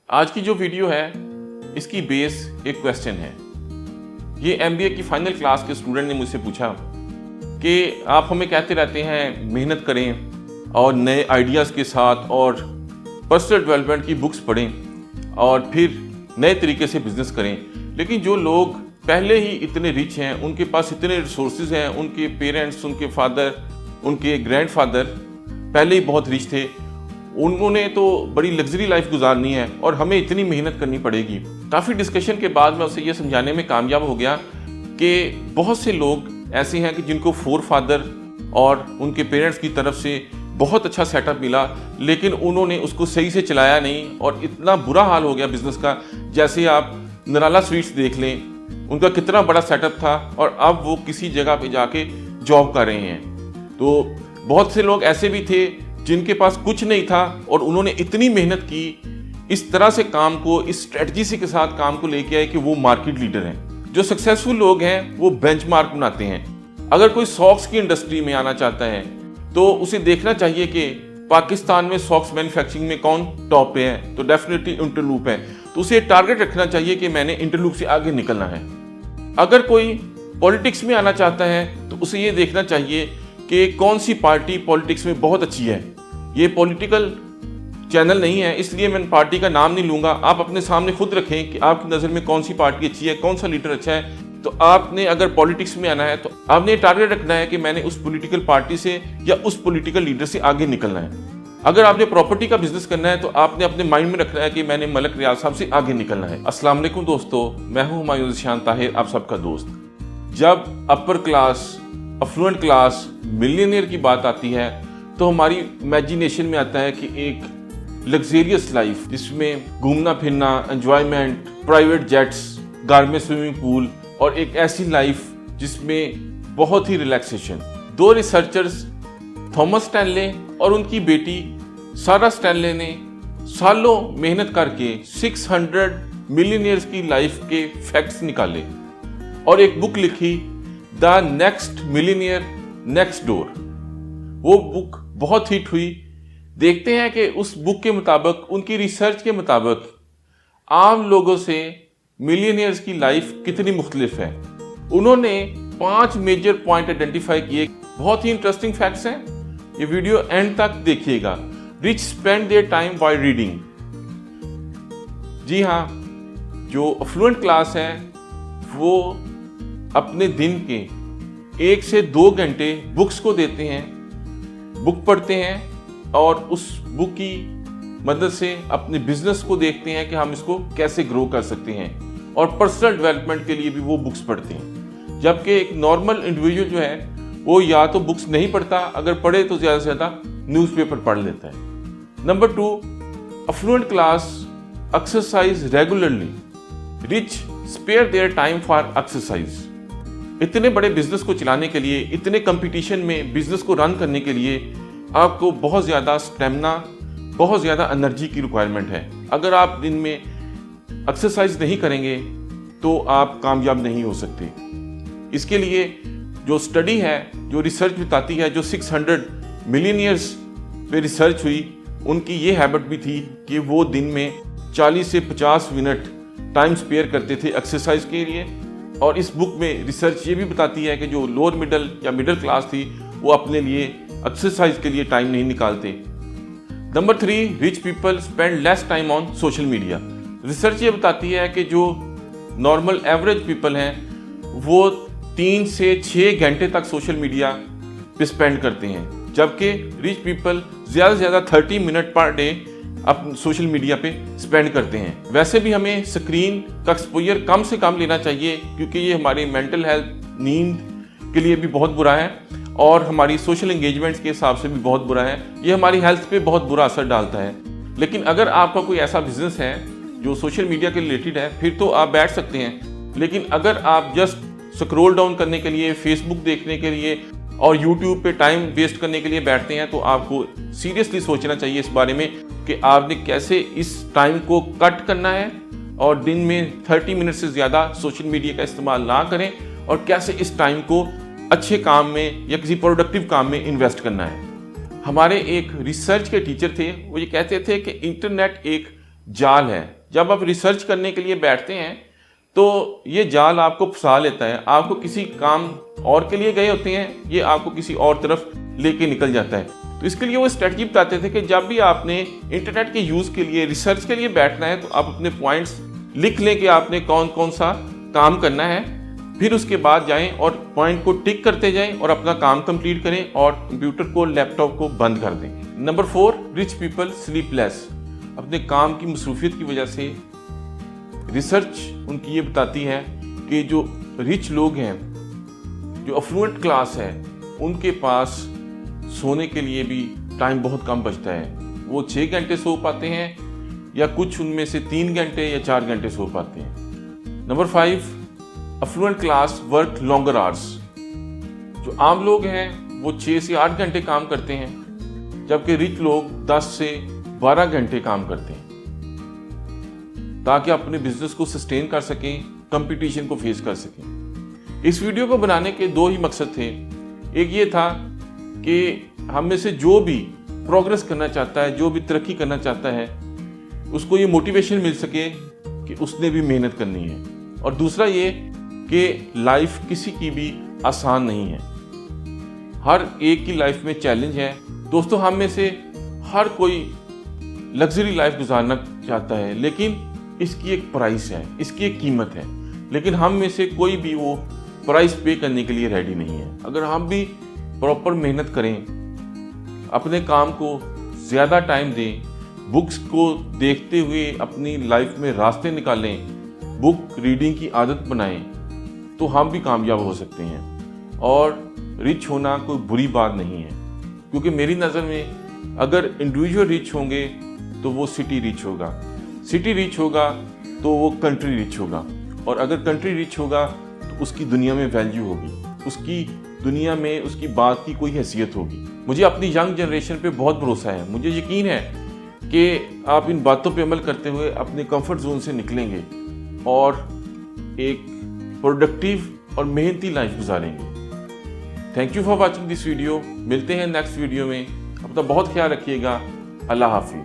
आज की जो वीडियो है इसकी बेस एक क्वेश्चन है। ये MBA की फाइनल क्लास के स्टूडेंट ने मुझसे पूछा कि आप हमें कहते रहते हैं मेहनत करें और नए आइडियाज़ के साथ और पर्सनल डेवलपमेंट की बुक्स पढ़ें और फिर नए तरीके से बिजनेस करें, लेकिन जो लोग पहले ही इतने रिच हैं, उनके पास इतने रिसोर्सेज हैं, उनके पेरेंट्स, उनके फादर, उनके ग्रैंडफादर पहले ही बहुत रिच थे, उन्होंने तो बड़ी लग्जरी लाइफ गुजारनी है और हमें इतनी मेहनत करनी पड़ेगी। काफ़ी डिस्कशन के बाद मैं उसे ये समझाने में कामयाब हो गया कि बहुत से लोग ऐसे हैं कि जिनको फोर फादर और उनके पेरेंट्स की तरफ से बहुत अच्छा सेटअप मिला, लेकिन उन्होंने उसको सही से चलाया नहीं और इतना बुरा हाल हो गया बिजनेस का। जैसे आप निराला स्वीट्स देख लें, उनका कितना बड़ा सेटअप था और अब वो किसी जगह पे जाके जॉब कर रहे हैं। तो बहुत से लोग ऐसे भी थे जिनके पास कुछ नहीं था और उन्होंने इतनी मेहनत की, इस तरह से काम को, इस स्ट्रेटजी से के साथ काम को लेके आए कि वो मार्केट लीडर हैं। जो सक्सेसफुल लोग हैं वो बेंचमार्क बनाते हैं। अगर कोई सॉक्स की इंडस्ट्री में आना चाहता है तो उसे देखना चाहिए कि पाकिस्तान में सॉक्स मैन्युफैक्चरिंग में कौन टॉप पे है, तो डेफिनेटली इंटरलूप है। तो उसे टारगेट रखना चाहिए कि मैंने इंटरलूप से आगे निकलना है। अगर कोई पॉलिटिक्स में आना चाहता है तो उसे ये देखना चाहिए कि कौन सी पार्टी पॉलिटिक्स में बहुत अच्छी है। ये पॉलिटिकल चैनल नहीं है, इसलिए मैं पार्टी का नाम नहीं लूंगा। आप अपने सामने खुद रखें कि आपकी नज़र में कौन सी पार्टी अच्छी है, कौन सा लीडर अच्छा है। तो आपने अगर पॉलिटिक्स में आना है तो आपने टारगेट रखना है कि मैंने उस पॉलिटिकल पार्टी से या उस पॉलिटिकल लीडर से आगे निकलना है। अगर आपने प्रॉपर्टी का बिजनेस करना है तो आपने अपने माइंड में रखना है कि मैंने मलक रियाज साहब से आगे निकलना है। अस्सलाम वालेकुम दोस्तों, मैं हूं हुमायूं ज़िशान ताहिर, आप सबका दोस्त। जब upper class, affluent class, millionaire की बात आती है तो हमारी इमेजिनेशन में आता है कि एक लग्जेरियस लाइफ जिसमें घूमना फिरना, एंजॉयमेंट, प्राइवेट जेट्स, घर में स्विमिंग पूल और एक ऐसी लाइफ जिसमें बहुत ही रिलैक्सेशन। दो रिसर्चर्स, थॉमस स्टैनले और उनकी बेटी सारा स्टैनले ने सालों मेहनत करके 600 मिलियनियर्स की लाइफ के फैक्ट्स निकाले और एक बुक लिखी, the next millionaire next door. वो बुक बहुत हिट हुई। देखते हैं कि उस बुक के मुताबिक, उनकी रिसर्च के मुताबिक आम लोगों से मिलियनियर्स की लाइफ कितनी मुख्तलिफ है। उन्होंने 5 मेजर पॉइंट आइडेंटिफाई किए। बहुत ही इंटरेस्टिंग फैक्ट्स हैं, ये वीडियो एंड तक देखिएगा। Rich spend their time while reading. जी हाँ, जो अफ्लुएंट क्लास है वो अपने दिन के 1 से 2 घंटे बुक्स को देते हैं, बुक पढ़ते हैं और उस बुक की मदद से अपने बिजनेस को देखते हैं कि हम इसको कैसे ग्रो कर सकते हैं, और पर्सनल डेवलपमेंट के लिए भी वो बुक्स पढ़ते हैं। जबकि एक नॉर्मल इंडिविजुअल जो है वो या तो बुक्स नहीं पढ़ता, अगर पढ़े तो ज़्यादा से ज़्यादा न्यूज़पेपर पढ़ लेता है। Number 2, affluent class exercise regularly. Rich spare their time for exercise. इतने बड़े बिजनेस को चलाने के लिए, इतने कंपटीशन में बिजनेस को रन करने के लिए आपको बहुत ज़्यादा स्टेमिना, बहुत ज़्यादा एनर्जी की रिक्वायरमेंट है। अगर आप दिन में एक्सरसाइज नहीं करेंगे तो आप कामयाब नहीं हो सकते। इसके लिए जो स्टडी है, जो रिसर्च बताती है, जो 600 मिलियनियर्स पे रिसर्च हुई, उनकी ये हैबिट भी थी कि वो दिन में 40 से 50 मिनट टाइम स्पेयर करते थे एक्सरसाइज के लिए। और इस बुक में रिसर्च ये भी बताती है कि जो लोअर मिडिल या मिडिल क्लास थी वो अपने लिए एक्सरसाइज के लिए टाइम नहीं निकालते। Number 3, rich people spend less time on social media. Research ये बताती है कि जो नॉर्मल एवरेज पीपल हैं वो 3 से 6 घंटे तक सोशल मीडिया पे स्पेंड करते हैं, जबकि रिच पीपल ज़्यादा से ज़्यादा 30 मिनट पर डे अपने सोशल मीडिया पे स्पेंड करते हैं। वैसे भी हमें स्क्रीन का एक्सपोजर कम से कम लेना चाहिए, क्योंकि ये हमारी मेंटल हेल्थ, नींद के लिए भी बहुत बुरा है और हमारी सोशल एंगेजमेंट्स के हिसाब से भी बहुत बुरा है। ये हमारी हेल्थ पे बहुत बुरा असर डालता है। लेकिन अगर आपका कोई ऐसा बिजनेस है जो सोशल मीडिया के रिलेटेड है, फिर तो आप बैठ सकते हैं। लेकिन अगर आप जस्ट स्क्रॉल डाउन करने के लिए, फेसबुक देखने के लिए और यूट्यूब पे टाइम वेस्ट करने के लिए बैठते हैं, तो आपको सीरियसली सोचना चाहिए इस बारे में कि आपने कैसे इस टाइम को कट करना है और दिन में 30 मिनट से ज़्यादा सोशल मीडिया का इस्तेमाल ना करें, और कैसे इस टाइम को अच्छे काम में या किसी प्रोडक्टिव काम में इन्वेस्ट करना है। हमारे एक रिसर्च के टीचर थे, वो ये कहते थे कि इंटरनेट एक जाल है। जब आप रिसर्च करने के लिए बैठते हैं तो ये जाल आपको फंसा लेता है। आपको किसी काम और के लिए गए होते हैं, ये आपको किसी और तरफ लेके निकल जाता है। तो इसके लिए वो स्ट्रेटजी बताते थे कि जब भी आपने इंटरनेट के यूज़ के लिए, रिसर्च के लिए बैठना है तो आप अपने पॉइंट्स लिख लें कि आपने कौन कौन सा काम करना है, फिर उसके बाद जाएं और पॉइंट को टिक करते जाएं और अपना काम कंप्लीट करें और कंप्यूटर को, लैपटॉप को बंद कर दें। Number 4, rich people sleep less. अपने काम की मसरूफियत की वजह से रिसर्च उनकी ये बताती है कि जो रिच लोग हैं, जो अफ्लुएंट क्लास है, उनके पास सोने के लिए भी टाइम बहुत कम बचता है। वो 6 घंटे सो पाते हैं या कुछ उनमें से 3 घंटे या 4 घंटे सो पाते हैं। Number 5, affluent class work longer hours. जो आम लोग हैं वो 6 से 8 घंटे काम करते हैं, जबकि रिच लोग 10 से 12 घंटे काम करते हैं, ताकि अपने बिजनेस को सस्टेन कर सकें, कंपटीशन को फेस कर सकें। इस वीडियो को बनाने के 2 ही मकसद थे। एक ये था कि हम में से जो भी प्रोग्रेस करना चाहता है, जो भी तरक्की करना चाहता है, उसको ये मोटिवेशन मिल सके कि उसने भी मेहनत करनी है। और दूसरा ये कि लाइफ किसी की भी आसान नहीं है, हर एक की लाइफ में चैलेंज है। दोस्तों, हम में से हर कोई लग्जरी लाइफ गुजारना चाहता है, लेकिन इसकी एक प्राइस है, इसकी एक कीमत है। लेकिन हम में से कोई भी वो प्राइस पे करने के लिए रेडी नहीं है। अगर हम भी प्रॉपर मेहनत करें, अपने काम को ज़्यादा टाइम दें, बुक्स को देखते हुए अपनी लाइफ में रास्ते निकालें, बुक रीडिंग की आदत बनाएं, तो हम भी कामयाब हो सकते हैं। और रिच होना कोई बुरी बात नहीं है, क्योंकि मेरी नज़र में अगर इंडिविजुअल रिच होंगे तो वो सिटी रिच होगा, सिटी रिच होगा तो वो कंट्री रिच होगा, और अगर कंट्री रिच होगा तो उसकी दुनिया में वैल्यू होगी, उसकी दुनिया में उसकी बात की कोई हैसियत होगी। मुझे अपनी यंग जनरेशन पे बहुत भरोसा है। मुझे यकीन है कि आप इन बातों पे अमल करते हुए अपने कंफर्ट जोन से निकलेंगे और एक प्रोडक्टिव और मेहनती लाइफ गुजारेंगे। Thank you for watching this video. मिलते हैं नेक्स्ट वीडियो में। अपना बहुत ख्याल रखिएगा। अल्लाह हाफिज़।